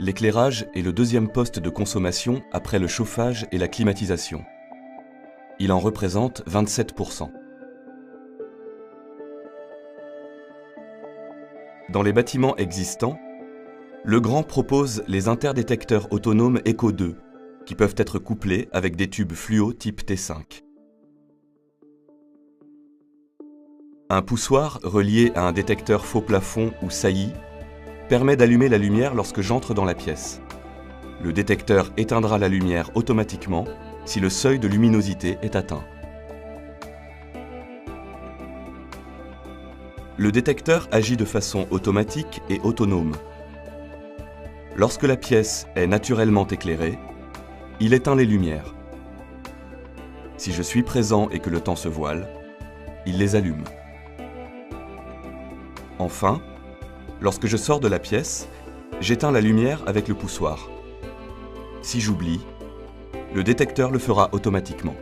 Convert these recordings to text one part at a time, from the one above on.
L'éclairage est le deuxième poste de consommation après le chauffage et la climatisation. Il en représente 27%. Dans les bâtiments existants, Legrand propose les interdétecteurs autonomes Eco 2, qui peuvent être couplés avec des tubes fluo type T5. Un poussoir relié à un détecteur faux plafond ou saillie permet d'allumer la lumière lorsque j'entre dans la pièce. Le détecteur éteindra la lumière automatiquement si le seuil de luminosité est atteint. Le détecteur agit de façon automatique et autonome. Lorsque la pièce est naturellement éclairée, il éteint les lumières. Si je suis présent et que le temps se voile, il les allume. Enfin, lorsque je sors de la pièce, j'éteins la lumière avec le poussoir. Si j'oublie, le détecteur le fera automatiquement.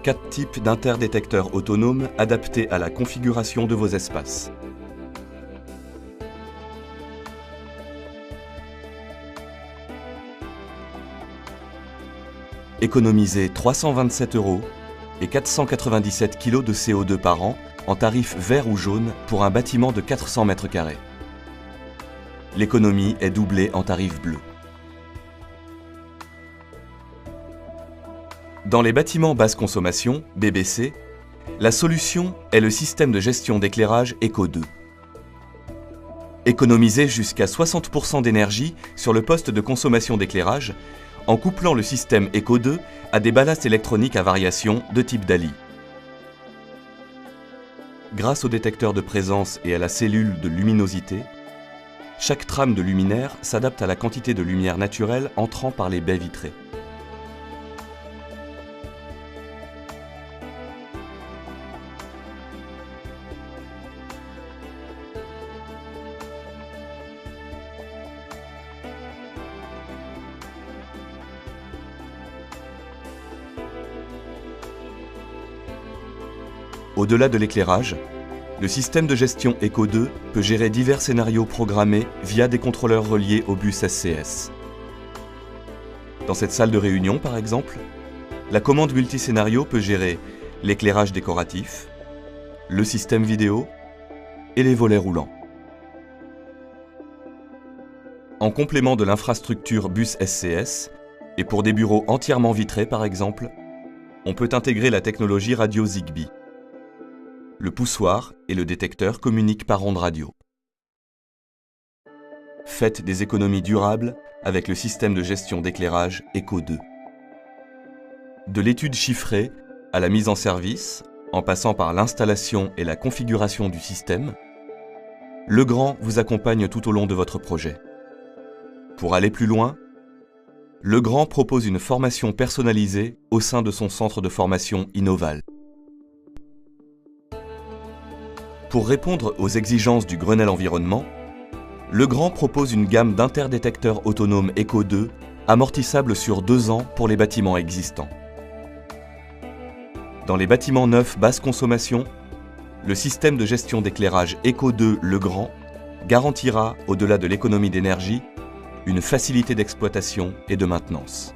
4 types d'interdétecteurs autonomes adaptés à la configuration de vos espaces. Économiser 327 € et 497 kg de CO2 par an en tarif vert ou jaune pour un bâtiment de 400 m². L'économie est doublée en tarif bleu. Dans les bâtiments basse consommation, BBC, la solution est le système de gestion d'éclairage Eco 2. Économiser jusqu'à 60% d'énergie sur le poste de consommation d'éclairage en couplant le système Eco 2 à des ballasts électroniques à variation de type DALI. Grâce au détecteur de présence et à la cellule de luminosité, chaque trame de luminaire s'adapte à la quantité de lumière naturelle entrant par les baies vitrées. Au-delà de l'éclairage, le système de gestion Eco 2 peut gérer divers scénarios programmés via des contrôleurs reliés au bus SCS. Dans cette salle de réunion, par exemple, la commande multiscénario peut gérer l'éclairage décoratif, le système vidéo et les volets roulants. En complément de l'infrastructure bus SCS, et pour des bureaux entièrement vitrés par exemple, on peut intégrer la technologie radio Zigbee. Le poussoir et le détecteur communiquent par ondes radio. Faites des économies durables avec le système de gestion d'éclairage Eco 2. De l'étude chiffrée à la mise en service, en passant par l'installation et la configuration du système, Legrand vous accompagne tout au long de votre projet. Pour aller plus loin, Legrand propose une formation personnalisée au sein de son centre de formation Innoval. Pour répondre aux exigences du Grenelle Environnement, Legrand propose une gamme d'interdétecteurs autonomes Eco 2 amortissables sur 2 ans pour les bâtiments existants. Dans les bâtiments neufs basse consommation, le système de gestion d'éclairage Eco 2 Legrand garantira, au-delà de l'économie d'énergie, une facilité d'exploitation et de maintenance.